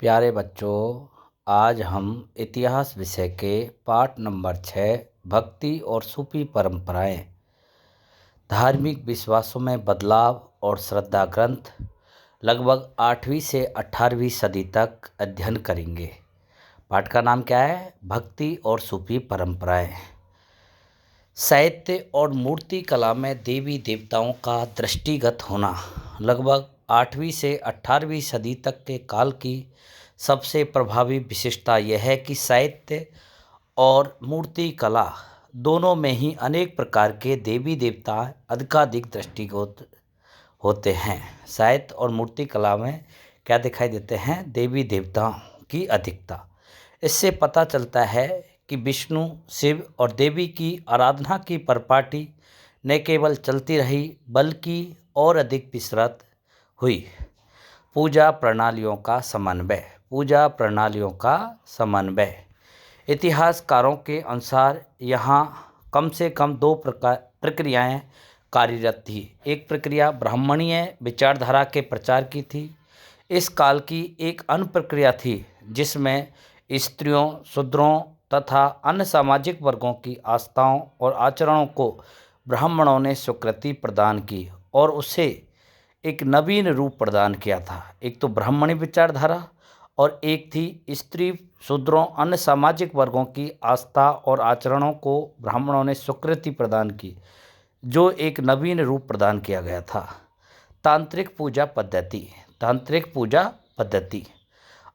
प्यारे बच्चों, आज हम इतिहास विषय के पाठ नंबर 6 भक्ति और सूफी परंपराएं, धार्मिक विश्वासों में बदलाव और श्रद्धा ग्रंथ लगभग 8वीं से 18वीं सदी तक अध्ययन करेंगे। पाठ का नाम क्या है? भक्ति और सूफी परंपराएं। साहित्य और मूर्ति कला में देवी देवताओं का दृष्टिगत होना लगभग 8वीं से 18वीं सदी तक के काल की सबसे प्रभावी विशेषता यह है कि साहित्य और मूर्ति कला दोनों में ही अनेक प्रकार के देवी देवता अधिकाधिक दृष्टिगत होते हैं। साहित्य और मूर्ति कला में क्या दिखाई देते हैं? देवी देवताओं की अधिकता। इससे पता चलता है कि विष्णु, शिव और देवी की आराधना की परिपाटी न केवल चलती रही बल्कि और अधिक विस्तृत हुई। पूजा प्रणालियों का समन्वय। इतिहासकारों के अनुसार यहाँ कम से कम दो प्रक्रियाएं कार्यरत थी। एक प्रक्रिया ब्राह्मणीय विचारधारा के प्रचार की थी। इस काल की एक अन्य प्रक्रिया थी जिसमें स्त्रियों, शूद्रों तथा अन्य सामाजिक वर्गों की आस्थाओं और आचरणों को ब्राह्मणों ने स्वीकृति प्रदान की और उसे एक नवीन रूप प्रदान किया था। एक तो ब्राह्मणी विचारधारा और एक थी स्त्री, शूद्रों, अन्य सामाजिक वर्गों की आस्था और आचरणों को ब्राह्मणों ने स्वीकृति प्रदान की, जो एक नवीन रूप प्रदान किया गया था। तांत्रिक पूजा पद्धति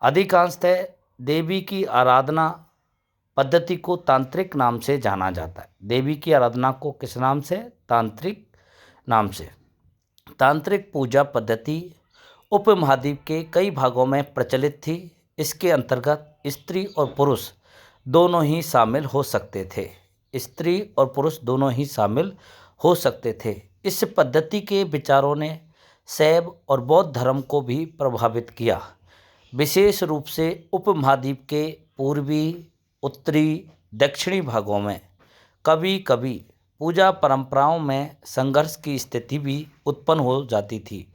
अधिकांशतः देवी की आराधना पद्धति को तांत्रिक नाम से जाना जाता है। देवी की आराधना को किस नाम से? तांत्रिक नाम से। तांत्रिक पूजा पद्धति उपमहाद्वीप के कई भागों में प्रचलित थी। इसके अंतर्गत स्त्री और पुरुष दोनों ही शामिल हो सकते थे। इस पद्धति के विचारों ने शैव और बौद्ध धर्म को भी प्रभावित किया। विशेष रूप से उपमहाद्वीप के पूर्वी, उत्तरी, दक्षिणी भागों में कभी कभी पूजा परंपराओं में संघर्ष की स्थिति भी उत्पन्न हो जाती थी।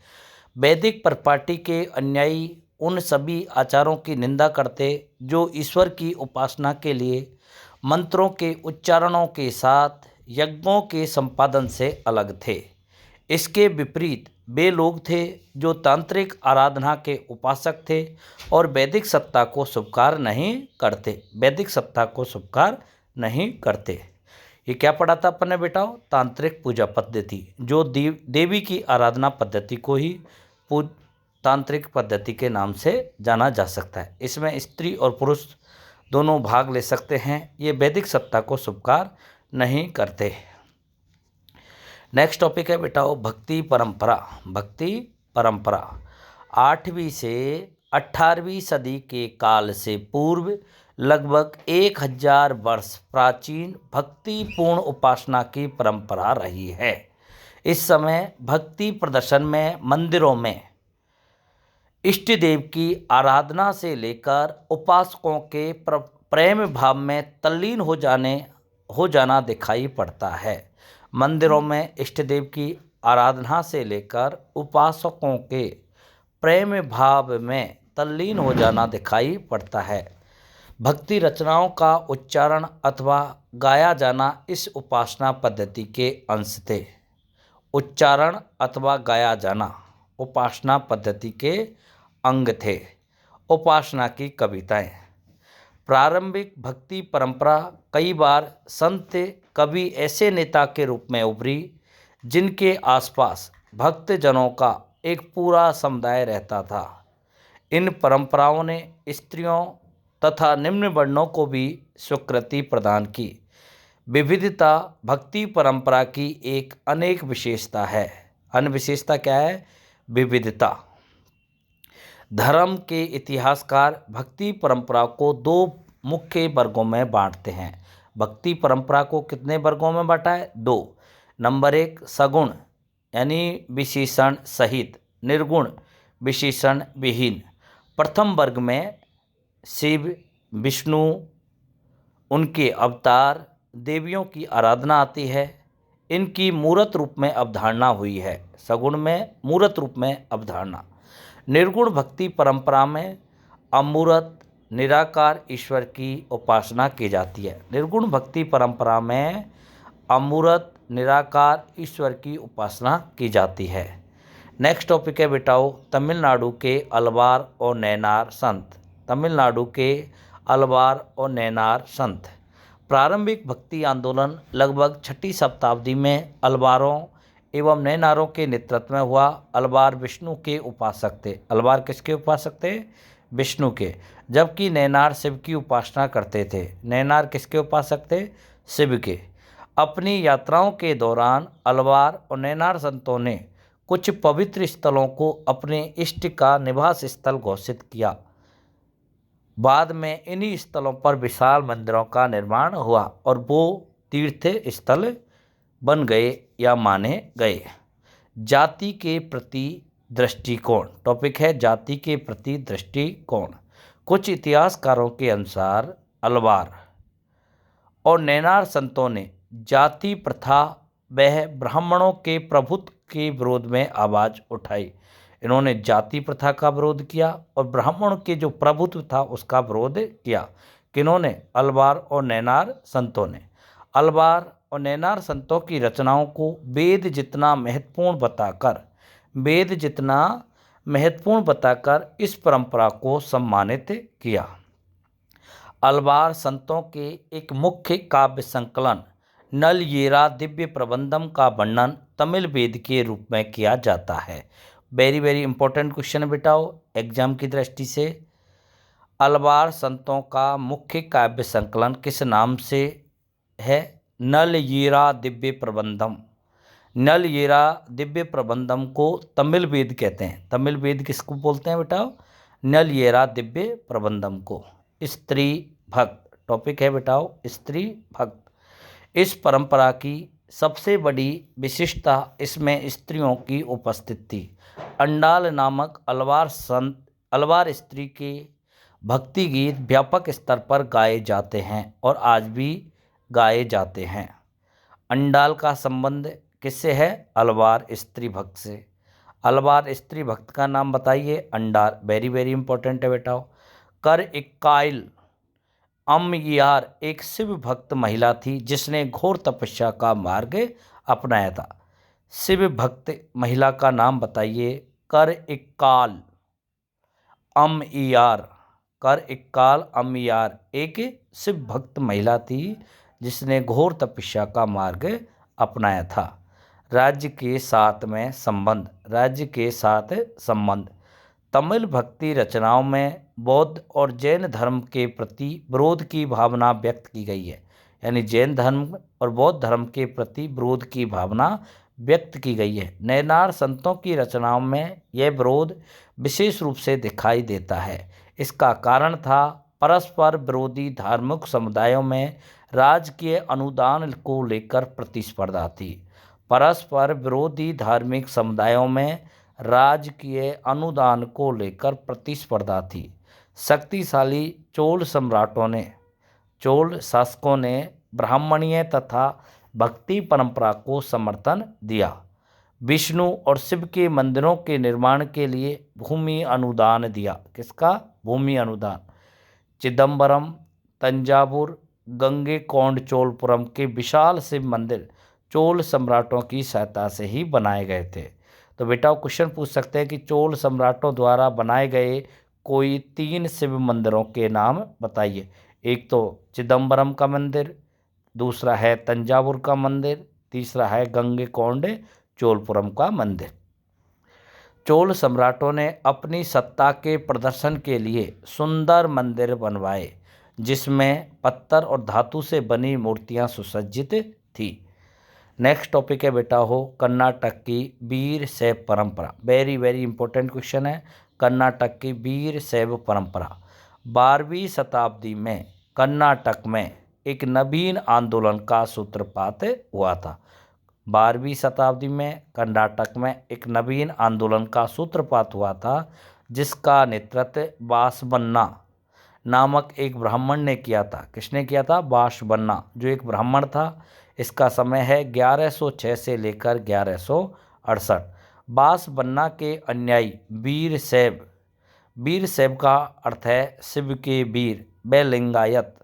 वैदिक परिपाटी के अनुयायी उन सभी आचारों की निंदा करते जो ईश्वर की उपासना के लिए मंत्रों के उच्चारणों के साथ यज्ञों के संपादन से अलग थे। इसके विपरीत वे लोग थे जो तांत्रिक आराधना के उपासक थे और वैदिक सत्ता को स्वीकार नहीं करते। ये क्या पढ़ा था अपन ने बेटा? तांत्रिक पूजा पद्धति, जो देवी की आराधना पद्धति को ही तांत्रिक पद्धति के नाम से जाना जा सकता है। इसमें स्त्री और पुरुष दोनों भाग ले सकते हैं। ये वैदिक सत्ता को स्वीकार नहीं करते। नेक्स्ट टॉपिक है बेटा भक्ति परंपरा। 8वीं से 18वीं सदी के काल से पूर्व लगभग 1000 वर्ष प्राचीन भक्तिपूर्ण उपासना की परंपरा रही है। इस समय भक्ति प्रदर्शन में मंदिरों में इष्ट देव की आराधना से लेकर उपासकों के प्रेम भाव में तल्लीन हो जाना दिखाई पड़ता है। मंदिरों में इष्ट देव की आराधना से लेकर उपासकों के प्रेम भाव में तल्लीन हो जाना दिखाई पड़ता है। भक्ति रचनाओं का उच्चारण अथवा गाया जाना इस उपासना पद्धति के अंश थे। उच्चारण अथवा गाया जाना उपासना पद्धति के अंग थे। उपासना की कविताएं। प्रारंभिक भक्ति परंपरा कई बार संत कवि ऐसे नेता के रूप में उभरी जिनके आसपास भक्तजनों का एक पूरा समुदाय रहता था। इन परंपराओं ने स्त्रियों तथा निम्न वर्णों को भी स्वीकृति प्रदान की। विविधता भक्ति परंपरा की एक अनेक विशेषता है। अन्य विशेषता क्या है? विविधता। धर्म के इतिहासकार भक्ति परंपरा को दो मुख्य वर्गों में बांटते हैं। भक्ति परंपरा को कितने वर्गों में बांटा है? 2। नंबर 1 सगुण यानी विशेषण सहित, निर्गुण विशेषण विहीन। प्रथम वर्ग में शिव, विष्णु, उनके अवतार, देवियों की आराधना आती है। इनकी मूर्त रूप में अवधारणा हुई है। सगुण में मूर्त रूप में अवधारणा। निर्गुण भक्ति परंपरा में अमूर्त निराकार ईश्वर की उपासना की जाती है। निर्गुण भक्ति परंपरा में अमूर्त निराकार ईश्वर की उपासना की जाती है। नेक्स्ट टॉपिक है बेटाओ तमिलनाडु के अलवार और नैनार संत। तमिलनाडु के अलवार और नैनार संत। प्रारंभिक भक्ति आंदोलन लगभग 6वीं शताब्दी में अलवारों एवं नैनारों के नेतृत्व में हुआ। अलवार विष्णु के उपासक थे। अलवार किसके उपासक थे? विष्णु के। जबकि नैनार शिव की उपासना करते थे। नैनार किसके उपासक थे? शिव के। अपनी यात्राओं के दौरान अलवार और नैनार संतों ने कुछ पवित्र स्थलों को अपने इष्ट का निवास स्थल घोषित किया। बाद में इन्हीं स्थलों पर विशाल मंदिरों का निर्माण हुआ और वो तीर्थ स्थल बन गए या माने गए। जाति के प्रति दृष्टिकोण। टॉपिक है जाति के प्रति दृष्टिकोण। कुछ इतिहासकारों के अनुसार अलवार और नैनार संतों ने जाति प्रथा वह ब्राह्मणों के प्रभुत्व के विरोध में आवाज़ उठाई। इन्होंने जाति प्रथा का विरोध किया और ब्राह्मणों के जो प्रभुत्व था उसका विरोध किया। किन्होंने? अलवार और नैनार संतों ने। अलवार और नैनार संतों की रचनाओं को वेद जितना महत्वपूर्ण बताकर इस परंपरा को सम्मानित किया। अलवार संतों के एक मुख्य काव्य संकलन नल येरा दिव्य प्रबंधम का वर्णन तमिल वेद के रूप में किया जाता है। वेरी वेरी इंपॉर्टेंट क्वेश्चन बेटाओ एग्जाम की दृष्टि से। अलवार संतों का मुख्य काव्य संकलन किस नाम से है? नल येरा दिव्य प्रबंधम। नल येरा दिव्य प्रबंधम को तमिल वेद कहते हैं। तमिल वेद किसको बोलते हैं बेटा? नल येरा दिव्य प्रबंधम को। स्त्री भक्त। टॉपिक है बेटाओ स्त्री भक्त। इस परंपरा की सबसे बड़ी विशिष्टता इसमें स्त्रियों की उपस्थिति थी। अंडाल नामक अलवार स्त्री के भक्ति गीत व्यापक स्तर पर गाए जाते हैं और आज भी गाए जाते हैं। अंडाल का संबंध किससे है? अलवार स्त्री भक्त से। अलवार स्त्री भक्त का नाम बताइए? अंडाल। वेरी वेरी इंपॉर्टेंट है बेटाओ। कर इक्काइल अम्मयार एक शिव भक्त महिला थी जिसने घोर तपस्या का मार्ग अपनाया था। शिव भक्त महिला का नाम बताइए? कर इक्काल अम्मयार। कर इक्काल अम्मयार एक शिव भक्त महिला थी जिसने घोर तपस्या का मार्ग अपनाया था। राज्य के साथ संबंध। तमिल भक्ति रचनाओं में बौद्ध और जैन धर्म के प्रति विरोध की भावना व्यक्त की गई है। यानी जैन धर्म और बौद्ध धर्म के प्रति विरोध की भावना व्यक्त की गई है। नैनार संतों की रचनाओं में यह विरोध विशेष रूप से दिखाई देता है। इसका कारण था परस्पर विरोधी धार्मिक समुदायों में राजकीय अनुदान को लेकर प्रतिस्पर्धा थी। परस्पर विरोधी धार्मिक समुदायों में राजकीय अनुदान को लेकर प्रतिस्पर्धा थी। शक्तिशाली चोल शासकों ने ब्राह्मणीय तथा भक्ति परंपरा को समर्थन दिया। विष्णु और शिव के मंदिरों के निर्माण के लिए भूमि अनुदान दिया। किसका? भूमि अनुदान। चिदम्बरम, तंजावुर, गंगेकोंड चोलपुरम के विशाल शिव मंदिर चोल सम्राटों की सहायता से ही बनाए गए थे। तो बेटा क्वेश्चन पूछ सकते हैं कि चोल सम्राटों द्वारा बनाए गए कोई 3 शिव मंदिरों के नाम बताइए। एक तो चिदम्बरम का मंदिर, दूसरा है तंजावुर का मंदिर, तीसरा है गंगेकोंड चोलपुरम का मंदिर। चोल सम्राटों ने अपनी सत्ता के प्रदर्शन के लिए सुंदर मंदिर बनवाए जिसमें पत्थर और धातु से बनी मूर्तियां सुसज्जित थी। नेक्स्ट टॉपिक है बेटा कर्नाटक की वीर शैव परंपरा। वेरी वेरी इंपॉर्टेंट क्वेश्चन है। कर्नाटक की वीर शैव परंपरा। 12वीं शताब्दी में कर्नाटक में एक नवीन आंदोलन का सूत्रपात हुआ था। 12वीं शताब्दी में कर्नाटक में एक नवीन आंदोलन का सूत्रपात हुआ था जिसका नेतृत्व बासवन्ना नामक एक ब्राह्मण ने किया था। किसने किया था? बासवन्ना, जो एक ब्राह्मण था। इसका समय है 1106 से लेकर 1168। बासवन्ना के अनुयायी वीर शैव का अर्थ है शिव के वीर। व लिंगायत,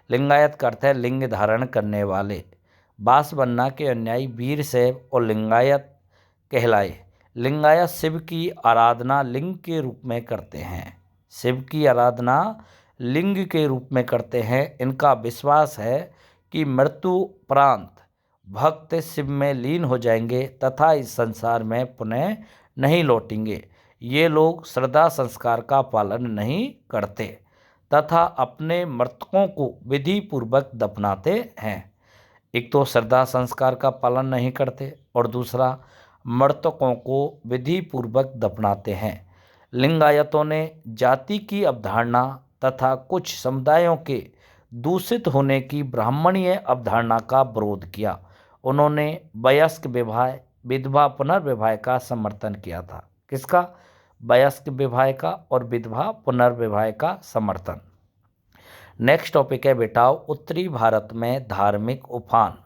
लिंगायत का अर्थ है लिंग धारण करने वाले। बांसबन्ना के अनुयायी वीर शैव और लिंगायत कहलाए। लिंगायत शिव की आराधना लिंग के रूप में करते हैं। शिव की आराधना लिंग के रूप में करते हैं। इनका विश्वास है कि मृत्यु उपरांत भक्त शिव में लीन हो जाएंगे तथा इस संसार में पुनः नहीं लौटेंगे। ये लोग श्रद्धा संस्कार का पालन नहीं करते तथा अपने मृतकों को विधि पूर्वक दफनाते हैं। एक तो श्रद्धा संस्कार का पालन नहीं करते और दूसरा मृतकों को विधि पूर्वक दफनाते हैं। लिंगायतों ने जाति की अवधारणा तथा कुछ समुदायों के दूषित होने की ब्राह्मणीय अवधारणा का विरोध किया। उन्होंने वयस्क विवाह विधवा पुनर्विवाह का समर्थन किया था। किसका? वयस्क विवाह का और विधवा पुनर्विवाह का समर्थन। नेक्स्ट टॉपिक है बेटा उत्तरी भारत में धार्मिक उफान।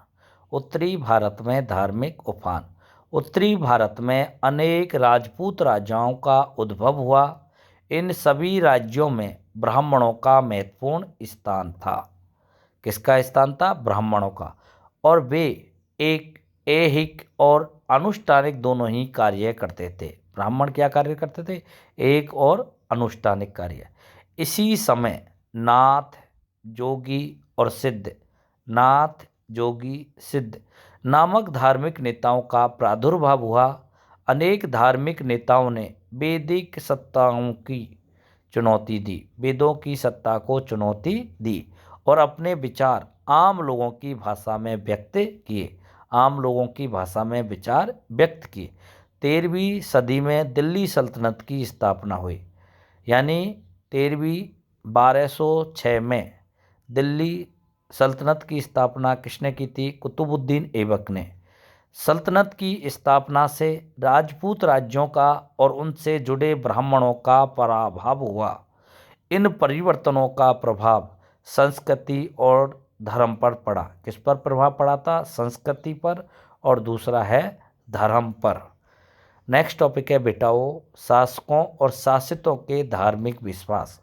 उत्तरी भारत में धार्मिक उफान। उत्तरी भारत में अनेक राजपूत राजाओं का उद्भव हुआ। इन सभी राज्यों में ब्राह्मणों का महत्वपूर्ण स्थान था। किसका स्थान था? ब्राह्मणों का। और वे एक ऐहिक और अनुष्ठानिक दोनों ही कार्य करते थे। ब्राह्मण क्या कार्य करते थे? एक और अनुष्ठानिक कार्य। इसी समय नाथ, जोगी और सिद्ध, नाथ, जोगी, सिद्ध नामक धार्मिक नेताओं का प्रादुर्भाव हुआ। अनेक धार्मिक नेताओं ने वैदिक सत्ताओं की चुनौती दी, वेदों की सत्ता को चुनौती दी और अपने विचार आम लोगों की भाषा में व्यक्त किए। आम लोगों की भाषा में विचार व्यक्त किए। 13वीं सदी में दिल्ली सल्तनत की स्थापना हुई। यानी 1206 में दिल्ली सल्तनत की स्थापना किसने की थी? कुतुबुद्दीन ऐबक ने। सल्तनत की स्थापना से राजपूत राज्यों का और उनसे जुड़े ब्राह्मणों का पराभव हुआ। इन परिवर्तनों का प्रभाव संस्कृति और धर्म पर पड़ा। किस पर प्रभाव पड़ा था? संस्कृति पर और दूसरा है धर्म पर। नेक्स्ट टॉपिक है बेटाओ शासकों और शासितों के धार्मिक विश्वास।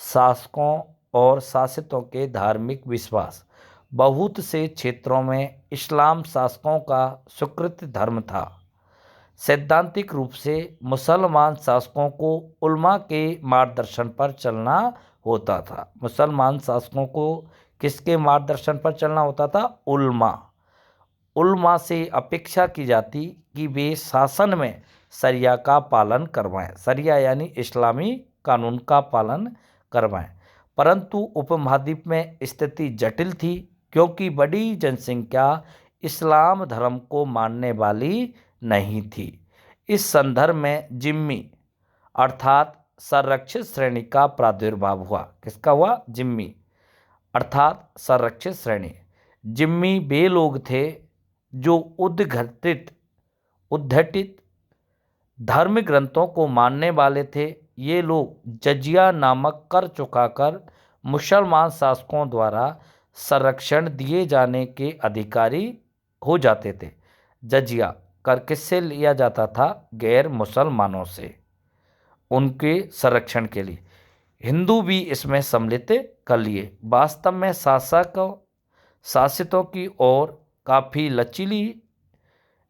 शासकों और शासितों के धार्मिक विश्वास। बहुत से क्षेत्रों में इस्लाम शासकों का स्वीकृत धर्म था। सैद्धांतिक रूप से मुसलमान शासकों को उल्मा के मार्गदर्शन पर चलना होता था। मुसलमान शासकों को किसके मार्गदर्शन पर चलना होता था? उल्मा। उल्मा से अपेक्षा की जाती कि वे शासन में शरिया का पालन करवाएं। शरिया यानी इस्लामी कानून का पालन करवाएं। परंतु उपमहाद्वीप में स्थिति जटिल थी क्योंकि बड़ी जनसंख्या इस्लाम धर्म को मानने वाली नहीं थी। इस संदर्भ में जिम्मी अर्थात संरक्षित श्रेणी का प्रादुर्भाव हुआ। किसका हुआ? जिम्मी अर्थात संरक्षित श्रेणी। जिम्मी वे लोग थे जो उद्धटित धर्म ग्रंथों को मानने वाले थे। ये लोग जजिया नामक कर चुकाकर मुसलमान शासकों द्वारा संरक्षण दिए जाने के अधिकारी हो जाते थे। जजिया कर किससे लिया जाता था? गैर मुसलमानों से, उनके संरक्षण के लिए। हिंदू भी इसमें सम्मिलित कर लिए। वास्तव में शासितों की ओर काफ़ी लचीली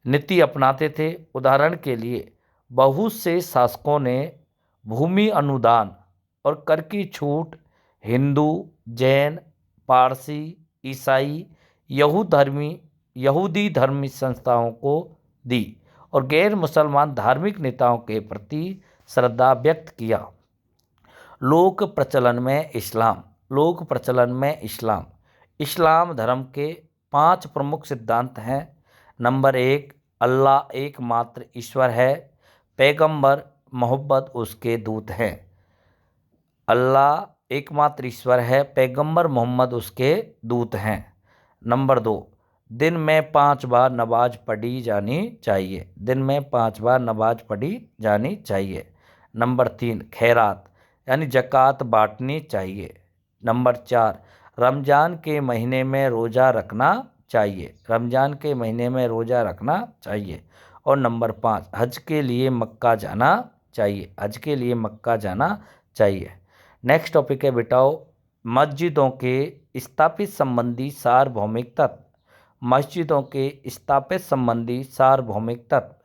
नीति अपनाते थे। उदाहरण के लिए बहुत से शासकों ने भूमि अनुदान और कर की छूट हिंदू, जैन, पारसी, ईसाई, यहूदी धर्मी संस्थाओं को दी और गैर मुसलमान धार्मिक नेताओं के प्रति श्रद्धा व्यक्त किया। लोक प्रचलन में इस्लाम। लोक प्रचलन में इस्लाम। इस्लाम धर्म के 5 प्रमुख सिद्धांत हैं। नंबर 1, अल्लाह एकमात्र ईश्वर है। पैगंबर मोहम्मद उसके दूत हैं। अल्लाह एकमात्र ईश्वर है, पैगंबर मोहम्मद उसके दूत हैं। नंबर 2, दिन में 5 बार नमाज पढ़ी जानी चाहिए। दिन में 5 बार नमाज पढ़ी जानी चाहिए। नंबर 3, खैरात यानी ज़कात बांटनी चाहिए। नंबर 4, रमज़ान के महीने में रोज़ा रखना चाहिए। रमज़ान के महीने में रोज़ा रखना चाहिए। और नंबर 5, हज के लिए मक्का जाना चाहिए, हज के लिए मक्का जाना चाहिए। नेक्स्ट टॉपिक है बेटाओ मस्जिदों के स्थापित संबंधी सार्वभौमिक तत्व। मस्जिदों के स्थापित संबंधी सार्वभौमिक तत्व।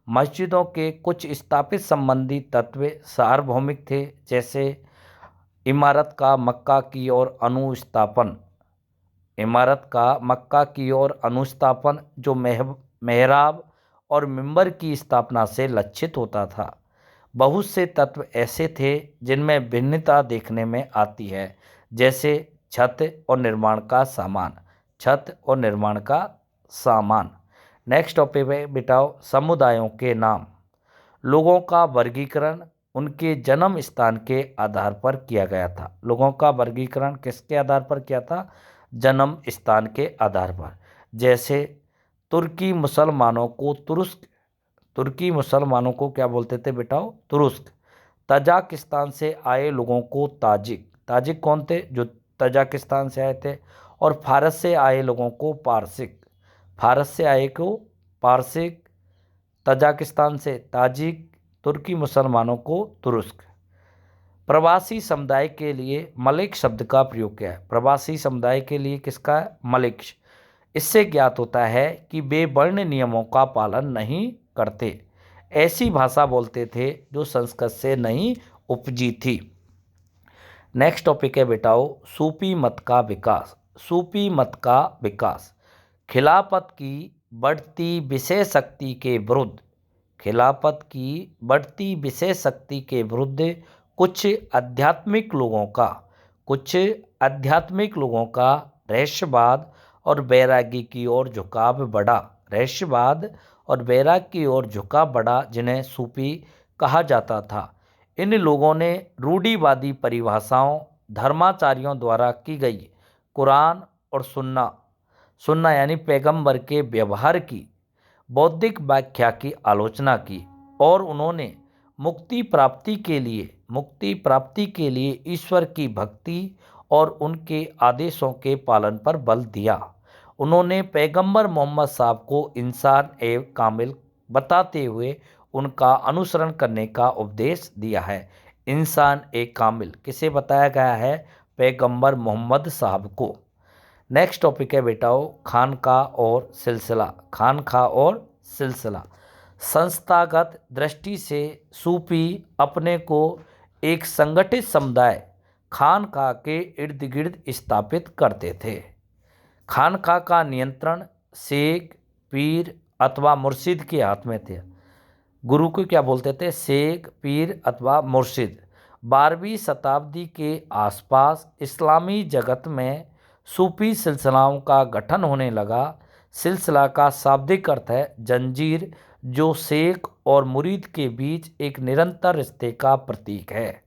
मस्जिदों के कुछ स्थापित संबंधी तत्व सार्वभौमिक थे, जैसे इमारत का मक्का की ओर अनुस्थापन। इमारत का मक्का की ओर अनुस्थापन जो मेहराब और मिंबर की स्थापना से लक्षित होता था। बहुत से तत्व ऐसे थे जिनमें भिन्नता देखने में आती है, जैसे छत और निर्माण का सामान। छत और निर्माण का सामान। नेक्स्ट टॉपिक है बेटाओ समुदायों के नाम। लोगों का वर्गीकरण उनके जन्म स्थान के आधार पर किया गया था। लोगों का वर्गीकरण किसके आधार पर किया था? जन्म स्थान के आधार पर। जैसे तुर्की मुसलमानों को तुरुस्क। तुर्की मुसलमानों को क्या बोलते थे बेटाओ? तुरुस्क। तजाकिस्तान से आए लोगों को ताजिक। ताजिक कौन थे? जो तजाकिस्तान से आए थे। और फारस से आए लोगों को पारसिक। फारस से आए को पारसिक, तजाकिस्तान से ताजिक, तुर्की मुसलमानों को तुरुस्क। प्रवासी समुदाय के लिए मलिक शब्द का प्रयोग किया है। प्रवासी समुदाय के लिए किसका है? मलिक। इससे ज्ञात होता है कि वे वर्ण नियमों का पालन नहीं करते, ऐसी भाषा बोलते थे जो संस्कृत से नहीं उपजी थी। नेक्स्ट टॉपिक है बेटाओ सूफी मत का विकास। सूफी मत का विकास खिलाफत की बढ़ती विषय शक्ति के विरुद्ध। खिलाफत की बढ़ती विषय शक्ति के विरुद्ध कुछ आध्यात्मिक लोगों का रहस्यवाद और वैराग्य की ओर झुकाव बढ़ा। रहस्यवाद और वैराग्य की ओर झुकाव बढ़ा, जिन्हें सूफी कहा जाता था। इन लोगों ने रूढ़िवादी परिभाषाओं, धर्माचार्यों द्वारा की गई कुरान और सुन्ना यानी पैगंबर के व्यवहार की बौद्धिक व्याख्या की आलोचना की, और उन्होंने मुक्ति प्राप्ति के लिए ईश्वर की भक्ति और उनके आदेशों के पालन पर बल दिया। उन्होंने पैगंबर मोहम्मद साहब को इंसान एवं कामिल बताते हुए उनका अनुसरण करने का उपदेश दिया है। इंसान एक कामिल किसे बताया गया है? पैगंबर मोहम्मद साहब को। नेक्स्ट टॉपिक है बेटाओ खानकाह और सिलसिला। खानकाह और सिलसिला संस्थागत दृष्टि से सूफी अपने को एक संगठित समुदाय खानकाह के इर्द गिर्द स्थापित करते थे। खानकाह का नियंत्रण शेख, पीर अथवा मुर्शिद के हाथ में थे। गुरु को क्या बोलते थे? शेख, पीर अथवा मुर्शिद। 12वीं शताब्दी के आसपास इस्लामी जगत में सूफी सिलसिलाओं का गठन होने लगा। सिलसिला का शाब्दिक अर्थ है जंजीर, जो शेख और मुरीद के बीच एक निरंतर रिश्ते का प्रतीक है।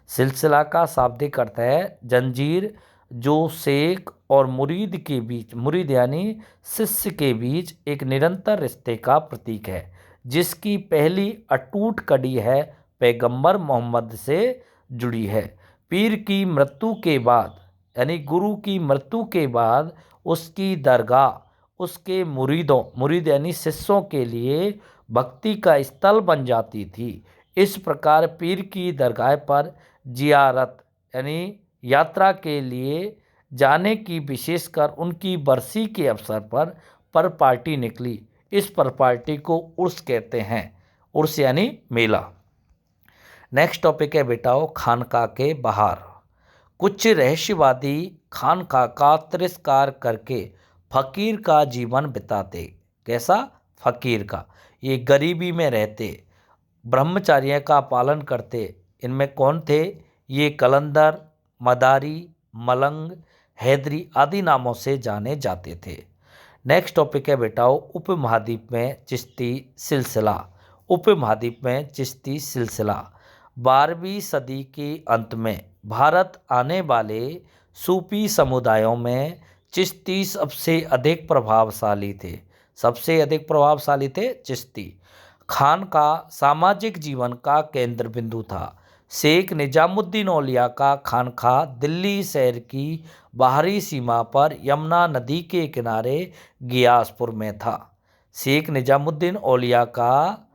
सिलसिला का शाब्दिक अर्थ है जंजीर, जो शेख और मुरीद के बीच, मुरीद यानी शिष्य के बीच एक निरंतर रिश्ते का प्रतीक है, जिसकी पहली अटूट कड़ी है पैगंबर मोहम्मद से जुड़ी है। पीर की मृत्यु के बाद यानी गुरु की मृत्यु के बाद उसकी दरगाह उसके मुरीद यानी शिष्यों के लिए भक्ति का स्थल बन जाती थी। इस प्रकार पीर की दरगाह पर जियारत यानी यात्रा के लिए जाने की विशेषकर उनकी बरसी के अवसर पर पार्टी निकली। इस पर पार्टी को उर्स कहते हैं। उर्स यानी मेला। नेक्स्ट टॉपिक है बेटाओ खानकाह के बाहर। कुछ रहस्यवादी खानकाह का तिरस्कार करके फकीर का जीवन बिताते। कैसा? फकीर का। ये गरीबी में रहते, ब्रह्मचर्य का पालन करते। इनमें कौन थे? ये कलंदर, मदारी, मलंग, हैदरी आदि नामों से जाने जाते थे। नेक्स्ट टॉपिक है बेटाओ उपमहाद्वीप में चिश्ती सिलसिला। उपमहाद्वीप में चिश्ती सिलसिला 12वीं सदी के अंत में भारत आने वाले सूफी समुदायों में चिश्ती सबसे अधिक प्रभावशाली थे। सबसे अधिक प्रभावशाली थे चिश्ती। खानकाह सामाजिक जीवन का केंद्र बिंदु था। शेख निजामुद्दीन औलिया का खानकाह दिल्ली शहर की बाहरी सीमा पर यमुना नदी के किनारे गियासपुर में था। शेख निजामुद्दीन औलिया का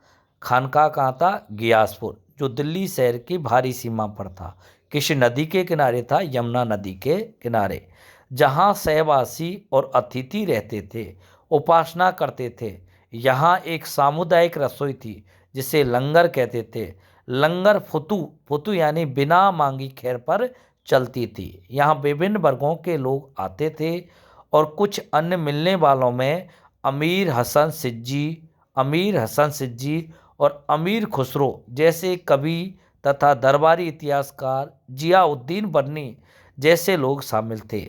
खानकाह कहाँ था? गियासपुर, जो दिल्ली शहर की भारी सीमा पर था। किस नदी के किनारे था? यमुना नदी के किनारे, जहाँ सहवासी और अतिथि रहते थे, उपासना करते थे। यहाँ एक सामुदायिक रसोई थी जिसे लंगर कहते थे। लंगर फुतू फुतू यानी बिना मांगी खैर पर चलती थी। यहाँ विभिन्न वर्गों के लोग आते थे और कुछ अन्य मिलने वालों में अमीर हसन सिज्जी और अमीर खुसरो जैसे कवि तथा दरबारी इतिहासकार जियाउद्दीन बन्नी जैसे लोग शामिल थे।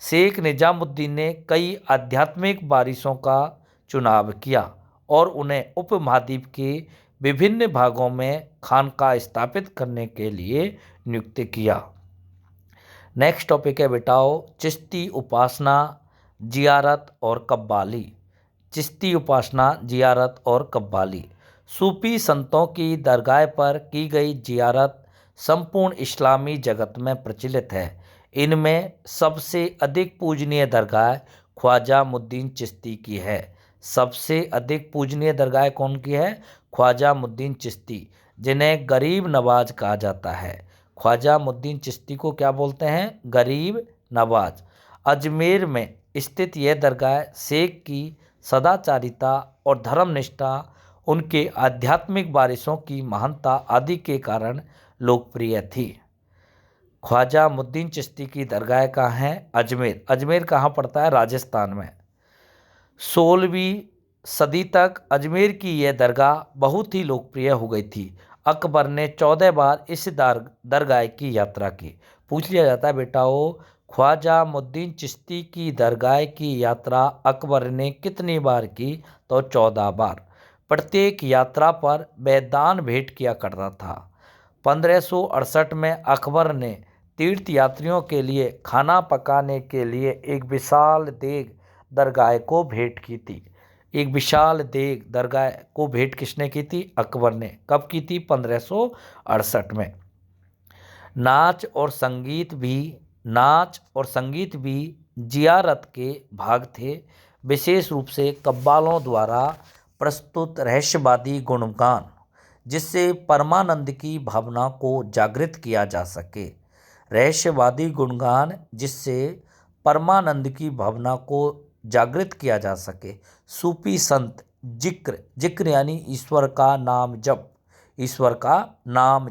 शेख निजामुद्दीन ने कई आध्यात्मिक बारिशों का चुनाव किया और उन्हें उपमहाद्वीप के विभिन्न भागों में खानका स्थापित करने के लिए नियुक्त किया। नेक्स्ट टॉपिक है बेटाओ चिश्ती उपासना, जियारत और कव्वाली। चिश्ती उपासना, जियारत और कव्वाली। सूफी संतों की दरगाह पर की गई जियारत संपूर्ण इस्लामी जगत में प्रचलित है। इनमें सबसे अधिक पूजनीय दरगाह ख्वाजा मुद्दीन चिश्ती की है। सबसे अधिक पूजनीय दरगाह कौन की है? ख्वाजा मुद्दीन चिश्ती, जिन्हें गरीब नवाज कहा जाता है। ख्वाजा मुद्दीन चिश्ती को क्या बोलते हैं? गरीब नवाज। अजमेर में स्थित यह दरगाह शेख की सदाचारिता और धर्मनिष्ठा, उनके आध्यात्मिक बारिशों की महानता आदि के कारण लोकप्रिय थी। ख्वाजा मुद्दीन चिश्ती की दरगाह कहाँ है? अजमेर। अजमेर कहाँ पड़ता है? राजस्थान में। 16वीं सदी तक अजमेर की यह दरगाह बहुत ही लोकप्रिय हो गई थी। अकबर ने 14 बार इस दरगाह की यात्रा की। पूछ लिया जाता है बेटाओ, ख्वाजा मुद्दीन चिश्ती की दरगाह की यात्रा अकबर ने कितनी बार की? तो 14 बार। प्रत्येक यात्रा पर वह दान भेंट किया करता था। 1568 में अकबर ने तीर्थ यात्रियों के लिए खाना पकाने के लिए एक विशाल देग दरगाह को भेंट की थी। एक विशाल देग दरगाह को भेंट किसने की थी? अकबर ने। कब की थी? 1568 में। नाच और संगीत भी जियारत के भाग थे। विशेष रूप से कव्वालों द्वारा प्रस्तुत रहस्यवादी गुणगान, जिससे परमानंद की भावना को जागृत किया जा सके। रहस्यवादी गुणगान जिससे परमानंद की भावना को जागृत किया जा सके। सूफी संत जिक्र यानी ईश्वर का नाम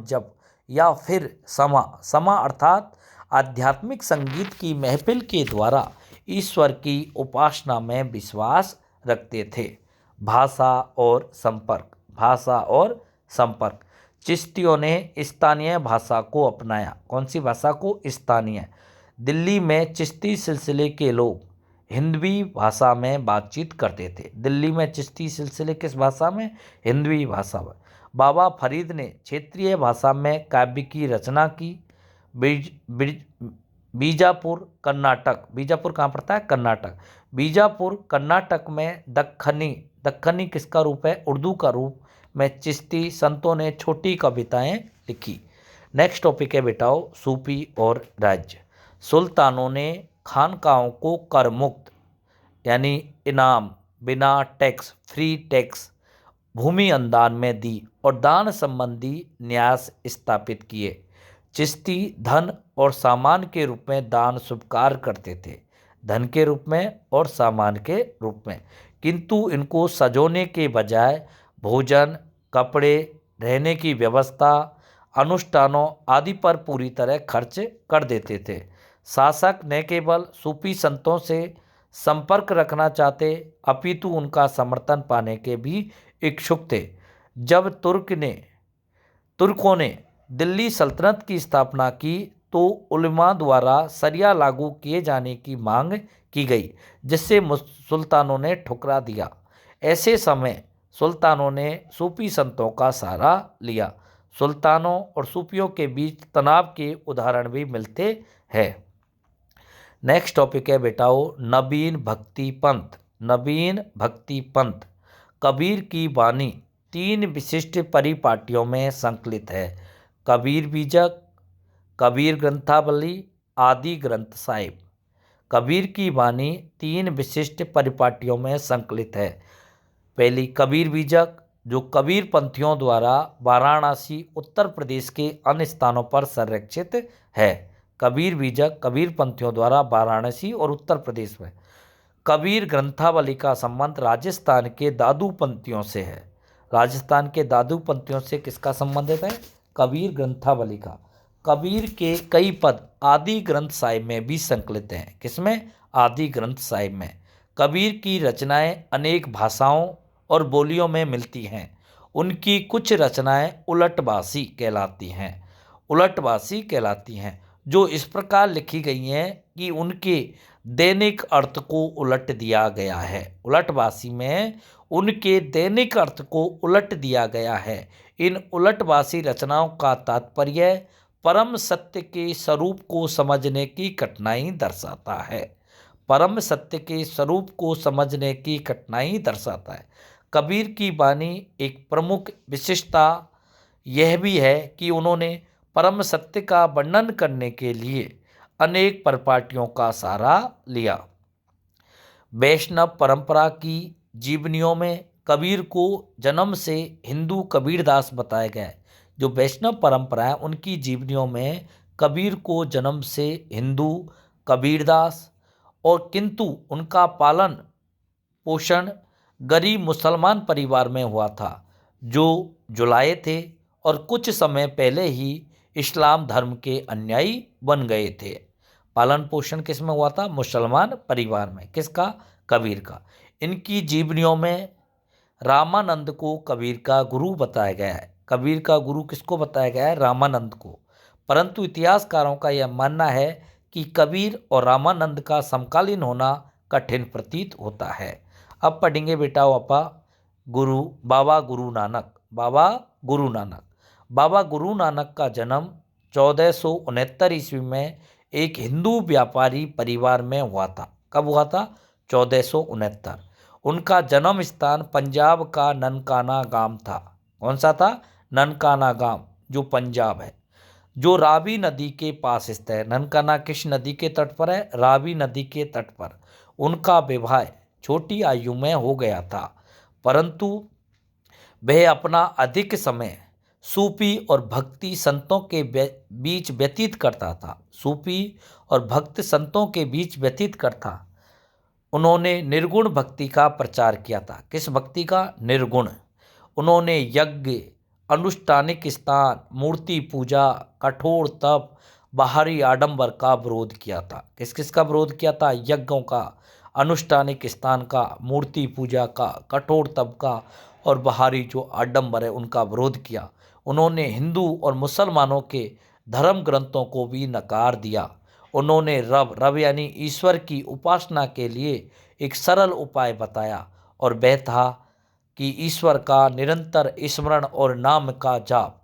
जप या फिर समा अर्थात आध्यात्मिक संगीत की महफिल के द्वारा ईश्वर की उपासना में विश्वास रखते थे। भाषा और संपर्क। चिश्तियों ने स्थानीय भाषा को अपनाया। कौन सी भाषा को? स्थानीय। दिल्ली में चिश्ती सिलसिले के लोग हिंदवी भाषा में बातचीत करते थे। दिल्ली में चिश्ती सिलसिले किस भाषा में? हिंदवी भाषा में। बाबा फरीद ने क्षेत्रीय भाषा में काव्य की रचना की। बीजापुर कहाँ पड़ता है? कर्नाटक। बीजापुर कर्नाटक में दक्खनी किसका रूप है? उर्दू का रूप में चिश्ती संतों ने छोटी कविताएं लिखी। नेक्स्ट टॉपिक है बेटाओ सूफी और राज्य। सुल्तानों ने खानकाहों को कर मुक्त यानी इनाम, बिना टैक्स, फ्री टैक्स भूमि अनुदान में दी और दान संबंधी न्यास स्थापित किए। चिश्ती धन और सामान के रूप में दान स्वीकार करते थे। धन के रूप में और सामान के रूप में, किंतु इनको सजोने के बजाय भोजन, कपड़े, रहने की व्यवस्था, अनुष्ठानों आदि पर पूरी तरह खर्च कर देते थे। शासक न केवल सूफी संतों से संपर्क रखना चाहते अपितु उनका समर्थन पाने के भी इच्छुक थे। जब तुर्कों ने दिल्ली सल्तनत की स्थापना की तो उलमा द्वारा शरिया लागू किए जाने की मांग की गई, जिससे सुल्तानों ने ठुकरा दिया। ऐसे समय सुल्तानों ने सूफी संतों का सहारा लिया। सुल्तानों और सूफियों के बीच तनाव के उदाहरण भी मिलते हैं। नेक्स्ट टॉपिक है बेटाओ नवीन भक्ति पंथ। कबीर की वाणी 3 विशिष्ट परिपाटियों में संकलित है। कबीर बीजक, कबीर ग्रंथावली, आदि ग्रंथ साहिब। कबीर की वाणी 3 विशिष्ट परिपाटियों में संकलित है। पहली कबीर बीजक, जो कबीर पंथियों द्वारा वाराणसी उत्तर प्रदेश के अन्य स्थानों पर संरक्षित है। कबीर बीजक कबीर पंथियों द्वारा वाराणसी और उत्तर प्रदेश में। कबीर ग्रंथावली का संबंध राजस्थान के दादू पंथियों से है। राजस्थान के दादू पंथियों से किसका संबंधित है? कबीर ग्रंथावली का। कबीर के कई पद आदि ग्रंथ साहिब में भी संकलित हैं। किसमें? आदि ग्रंथ साहिब में। कबीर की रचनाएं अनेक भाषाओं और बोलियों में मिलती हैं। उनकी कुछ रचनाएं उलटवासी कहलाती हैं। उलटवासी कहलाती हैं, जो इस प्रकार लिखी गई हैं कि उनके दैनिक अर्थ को उलट दिया गया है। उलटवासी में उनके दैनिक अर्थ को उलट दिया गया है। इन उलटवासी रचनाओं का तात्पर्य परम सत्य के स्वरूप को समझने की कठिनाई दर्शाता है। परम सत्य के स्वरूप को समझने की कठिनाई दर्शाता है। कबीर की वाणी एक प्रमुख विशेषता यह भी है कि उन्होंने परम सत्य का वर्णन करने के लिए अनेक परिपाटियों का सहारा लिया। वैष्णव परंपरा की जीवनियों में कबीर को जन्म से हिंदू कबीरदास बताया गया है। जो वैष्णव परंपरा है उनकी जीवनियों में कबीर को जन्म से हिंदू कबीरदास और किंतु उनका पालन पोषण गरीब मुसलमान परिवार में हुआ था, जो जुलाए थे और कुछ समय पहले ही इस्लाम धर्म के अनुयायी बन गए थे। पालन पोषण किस में हुआ था? मुसलमान परिवार में। किसका? कबीर का। इनकी जीवनियों में रामानंद को कबीर का गुरु बताया गया है। कबीर का गुरु किसको बताया गया है? रामानंद को। परंतु इतिहासकारों का यह मानना है कि कबीर और रामानंद का समकालीन होना कठिन प्रतीत होता है। अब पढ़ेंगे बेटा वापा बाबा गुरु नानक। बाबा गुरु नानक। बाबा गुरु नानक का जन्म 1469 ईस्वी में एक हिंदू व्यापारी परिवार में हुआ था। कब हुआ था? 1469। उनका जन्म स्थान पंजाब का ननकाना गांव था। कौन सा था? ननकाना गांव, जो पंजाब है, जो रावी नदी के पास स्थित है। ननकाना किस नदी के तट पर है? रावी नदी के तट पर। उनका विवाह छोटी आयु में हो गया था, परंतु वह अपना अधिक समय सूफी और भक्ति संतों के बीच व्यतीत करता था। सूफी और भक्त संतों के बीच व्यतीत करता। उन्होंने निर्गुण भक्ति का प्रचार किया था। किस भक्ति का? निर्गुण। उन्होंने यज्ञ, अनुष्ठानिक स्नान, मूर्ति पूजा, कठोर तप, बाहरी आडंबर का विरोध किया था। किस किस का विरोध किया था? यज्ञों का, अनुष्ठानिक स्नान का, मूर्ति पूजा का, कठोर तप का और बाहरी जो आडंबर है उनका विरोध किया। उन्होंने हिंदू और मुसलमानों के धर्म ग्रंथों को भी नकार दिया। उन्होंने रब यानी ईश्वर की उपासना के लिए एक सरल उपाय बताया, और वह था कि ईश्वर का निरंतर स्मरण और नाम का जाप।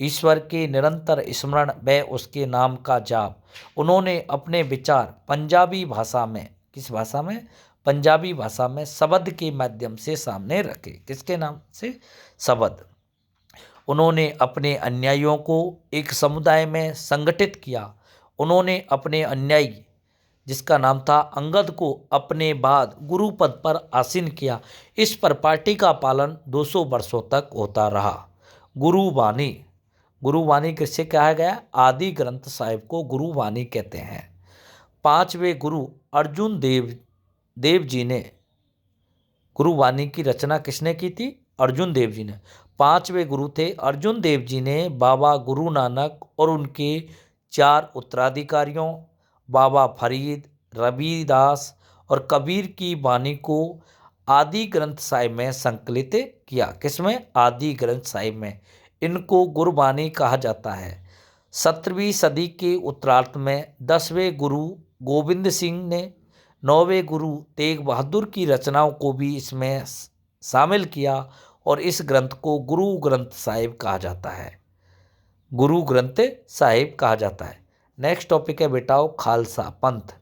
ईश्वर के निरंतर स्मरण व उसके नाम का जाप। उन्होंने अपने विचार पंजाबी भाषा में, किस भाषा में? पंजाबी भाषा में शब्द के माध्यम से सामने रखे। किसके नाम से? शब्द। उन्होंने अपने अनुयायियों को एक समुदाय में संगठित किया। उन्होंने अपने अनुयायी, जिसका नाम था अंगद, को अपने बाद गुरु पद पर आसीन किया। इस पर पार्टी का पालन 200 वर्षों तक होता रहा। गुरुवाणी। गुरुवाणी किससे कहा गया? आदि ग्रंथ साहिब को गुरुवाणी कहते हैं। पांचवें गुरु अर्जुन देव जी ने गुरुवाणी की रचना किसने की थी? अर्जुन देव जी ने। पांचवें गुरु थे अर्जुन देव जी ने बाबा गुरु नानक और उनके 4 उत्तराधिकारियों बाबा फरीद, रविदास और कबीर की वाणी को आदि ग्रंथ साहिब में संकलित किया। किसमें? आदि ग्रंथ साहिब में। इनको गुरबानी कहा जाता है। 17वीं सदी के उत्तरार्ध में 10वें गुरु गोविंद सिंह ने 9वें गुरु तेग बहादुर की रचनाओं को भी इसमें शामिल किया, और इस ग्रंथ को गुरु ग्रंथ साहिब कहा जाता है। गुरु ग्रंथ साहिब कहा जाता है। नेक्स्ट टॉपिक है बेटाओ खालसा पंथ।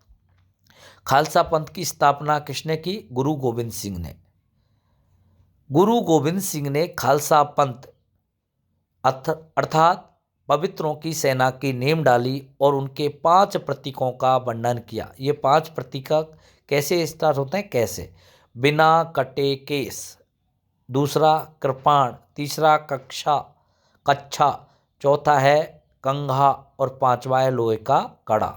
खालसा पंथ की स्थापना किसने की? गुरु गोविंद सिंह ने। गुरु गोविंद सिंह ने खालसा पंथ अर्थात पवित्रों की सेना की नींव डाली और उनके 5 प्रतीकों का वर्णन किया। ये 5 प्रतीक कैसे स्टार्ट होते हैं? कैसे? बिना कटे केस, दूसरा कृपाण, तीसरा कच्छा, चौथा है कंघा और पांचवा है लोहे का कड़ा।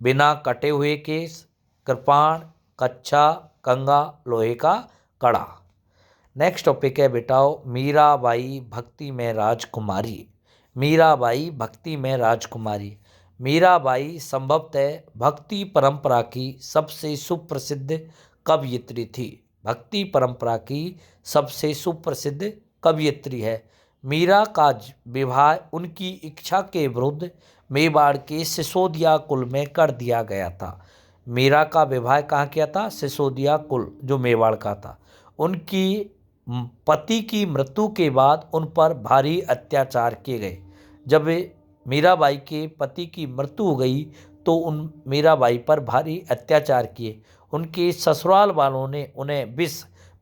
बिना कटे हुए केस, कृपाण, कच्छा, कंघा, लोहे का कड़ा। नेक्स्ट टॉपिक है बेटाओ मीराबाई भक्ति में राजकुमारी। मीराबाई भक्ति में राजकुमारी। मीराबाई संभवतः भक्ति परंपरा की सबसे सुप्रसिद्ध कवयित्री थी। भक्ति परंपरा की सबसे सुप्रसिद्ध कवयित्री है। मीरा का विवाह उनकी इच्छा के विरुद्ध मेवाड़ के सिसोदिया कुल में कर दिया गया था। मीरा का विवाह कहाँ किया था? सिसोदिया कुल जो मेवाड़ का था। उनकी पति की मृत्यु के बाद उन पर भारी अत्याचार किए गए। जब मीराबाई के पति की मृत्यु हो गई तो उन मीराबाई पर भारी अत्याचार किए। उनके ससुराल वालों ने उन्हें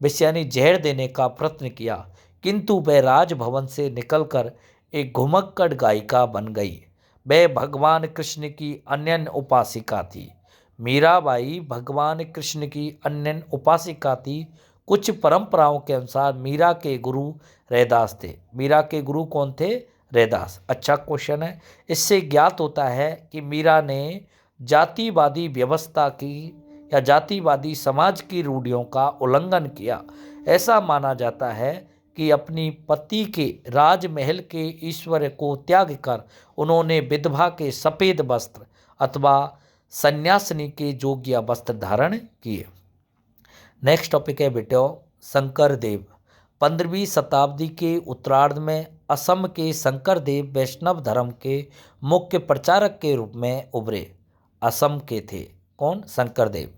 विष यानी जहर देने का प्रयत्न किया, किंतु वह राजभवन से निकलकर एक घुमक्कड़ गायिका बन गई। वह भगवान कृष्ण की अनन्य उपासिका थी। मीराबाई भगवान कृष्ण की अनन्य उपासिका थी। कुछ परंपराओं के अनुसार मीरा के गुरु रैदास थे। मीरा के गुरु कौन थे? रैदास। अच्छा क्वेश्चन है। इससे ज्ञात होता है कि मीरा ने जातिवादी व्यवस्था की या जातिवादी समाज की रूढ़ियों का उल्लंघन किया। ऐसा माना जाता है कि अपनी पति के राजमहल के ईश्वर को त्याग कर उन्होंने विधवा के सफ़ेद वस्त्र अथवा सन्यासिनी के जोगिया वस्त्र धारण किए। नेक्स्ट टॉपिक है बेटो शंकर देव। 15वीं शताब्दी के उत्तरार्ध में असम के शंकर देव वैष्णव धर्म के मुख्य प्रचारक के रूप में उभरे। असम के थे कौन? शंकर देव,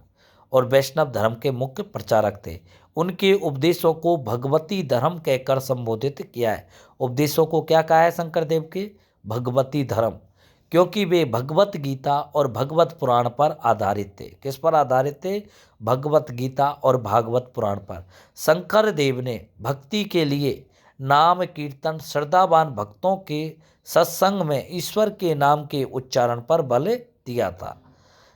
और वैष्णव धर्म के मुख्य प्रचारक थे। उनके उपदेशों को भगवती धर्म कहकर संबोधित किया है। उपदेशों को क्या कहा है शंकर देव के? भगवती धर्म, क्योंकि वे भगवत गीता और भगवत पुराण पर आधारित थे। किस पर आधारित थे? भगवत गीता और भागवत पुराण पर। शंकर देव ने भक्ति के लिए नाम कीर्तन, श्रद्धावान भक्तों के सत्संग में ईश्वर के नाम के उच्चारण पर बल दिया था।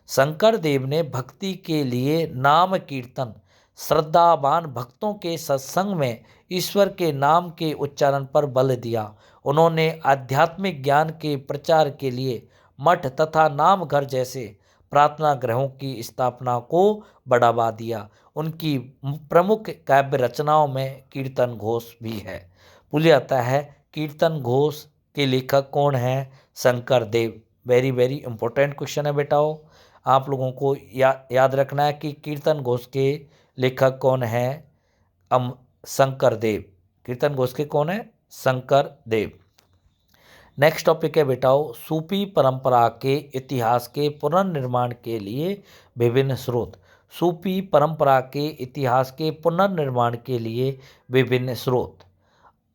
शंकर देव ने भक्ति के लिए नाम कीर्तन, श्रद्धावान भक्तों के सत्संग में ईश्वर के नाम के उच्चारण पर बल दिया। उन्होंने आध्यात्मिक ज्ञान के प्रचार के लिए मठ तथा नाम घर जैसे प्रार्थना गृहों की स्थापना को बढ़ावा दिया। उनकी प्रमुख काव्य रचनाओं में कीर्तन घोष भी है। पूछा जाता है कीर्तन घोष के लेखक कौन है? शंकर देव। वेरी वेरी इंपॉर्टेंट क्वेश्चन है बेटाओ। आप लोगों को याद रखना है कि कीर्तन घोष के लेखक कौन है? शंकर देव। कीर्तन घोष के कौन है? शंकर देव। नेक्स्ट टॉपिक है बेटाओ सूफी परंपरा के इतिहास के पुनर्निर्माण के लिए विभिन्न स्रोत। सूफी परंपरा के इतिहास के पुनर्निर्माण के लिए विभिन्न स्रोत।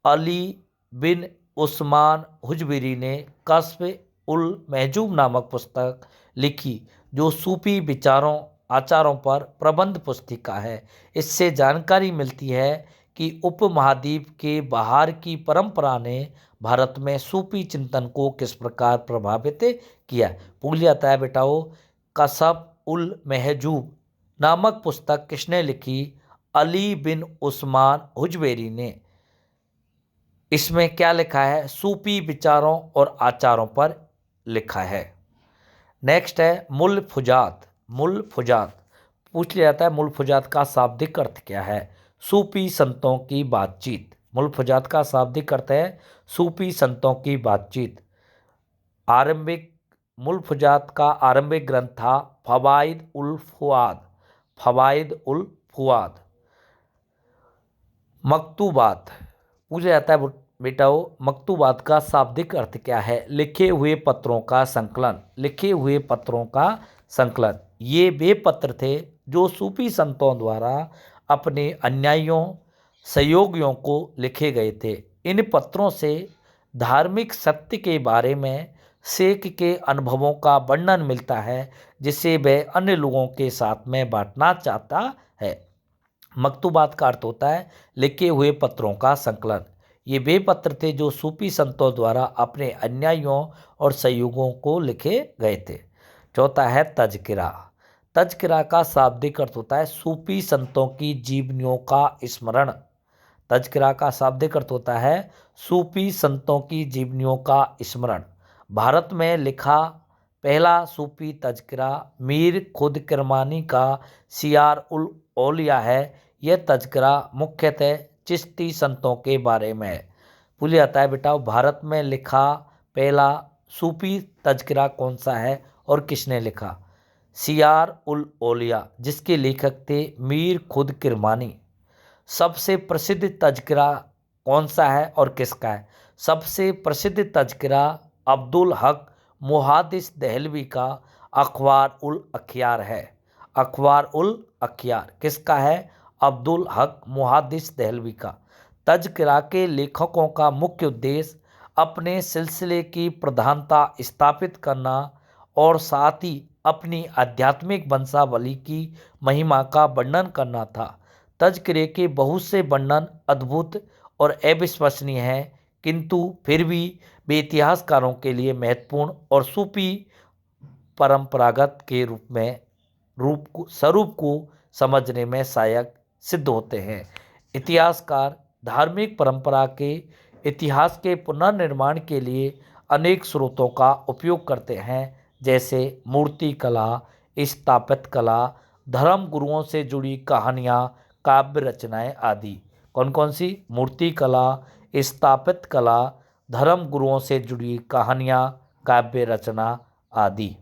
अली बिन उस्मान हुजविरी ने कश्फ उल महजूब नामक पुस्तक लिखी, जो सूफी विचारों आचारों पर प्रबंध पुस्तिका है। इससे जानकारी मिलती है कि उपमहाद्वीप के बाहर की परंपरा ने भारत में सूफी चिंतन को किस प्रकार प्रभावित किया। पूछ जाता है बेटाओ कश्फ उल महजूब नामक पुस्तक किसने लिखी? अली बिन उस्मान हुजवेरी ने। इसमें क्या लिखा है? सूफी विचारों और आचारों पर लिखा है। नेक्स्ट है मुलफुजात। मुलफुजात पूछ लिया जाता है मुलफुजात का शाब्दिक अर्थ क्या है? सूफी संतों की बातचीत। मुलफुजात का शाब्दिक अर्थ है सूफी संतों की बातचीत। आरंभिक मुलफुजात का आरंभिक ग्रंथ था फवाइद उल फुआद। फवाइद उल फुआद। मकतूबात पूछा जाता है बेटाओ मकतूबात का शाब्दिक अर्थ क्या है? लिखे हुए पत्रों का संकलन। लिखे हुए पत्रों का संकलन। ये वे पत्र थे जो सूफी संतों द्वारा अपने अनुयायियों सहयोगियों को लिखे गए थे। इन पत्रों से धार्मिक सत्य के बारे में शेख के अनुभवों का वर्णन मिलता है, जिसे वह अन्य लोगों के साथ में बांटना चाहता है। मकतूबात का अर्थ होता है लिखे हुए पत्रों का संकलन। ये वे पत्र थे जो सूफी संतों द्वारा अपने अनुयायियों और सहयोगियों को लिखे गए थे। चौथा है तज़किरा। तज़किरा का शाब्दिक अर्थ होता है सूफी संतों की जीवनियों का स्मरण। तज़किरा का शाब्दिक अर्थ होता है सूफी संतों की जीवनियों का स्मरण। भारत में लिखा पहला सूफी तज़किरा मीर खुद किरमानी का सियार उल औलिया है। यह तज़किरा मुख्यतः चिश्ती संतों के बारे में है। पुलिस आता है बेटा, भारत में लिखा पहला सूफी तज़किरा कौन सा है और किसने लिखा? सियार उल औलिया, जिसके लेखक थे मीर खुद किरमानी। सबसे प्रसिद्ध तज़किरा कौन सा है और किसका है? सबसे प्रसिद्ध तज़किरा अब्दुल हक मुहादिस दहलवी का अखबार उल अखियार है। अखबार उल अखियार किसका है? अब्दुल हक मुहादिस दहलवी का। तज़किरा के लेखकों का मुख्य उद्देश्य अपने सिलसिले की प्रधानता स्थापित करना और साथ ही अपनी आध्यात्मिक वंशावली की महिमा का वर्णन करना था। तज़किरे के बहुत से वर्णन अद्भुत और अविश्वसनीय हैं, किंतु फिर भी वे इतिहासकारों के लिए महत्वपूर्ण और सूफी परंपरागत के स्वरूप को समझने में सहायक सिद्ध होते हैं। इतिहासकार धार्मिक परंपरा के इतिहास के पुनर्निर्माण के लिए अनेक स्रोतों का उपयोग करते हैं, जैसे मूर्ति कला, स्थापत्य कला, धर्म गुरुओं से जुड़ी कहानियाँ, काव्य रचनाएं आदि। कौन कौन सी? मूर्ति कला, स्थापत्य कला, धर्म गुरुओं से जुड़ी कहानियाँ, काव्य रचना आदि।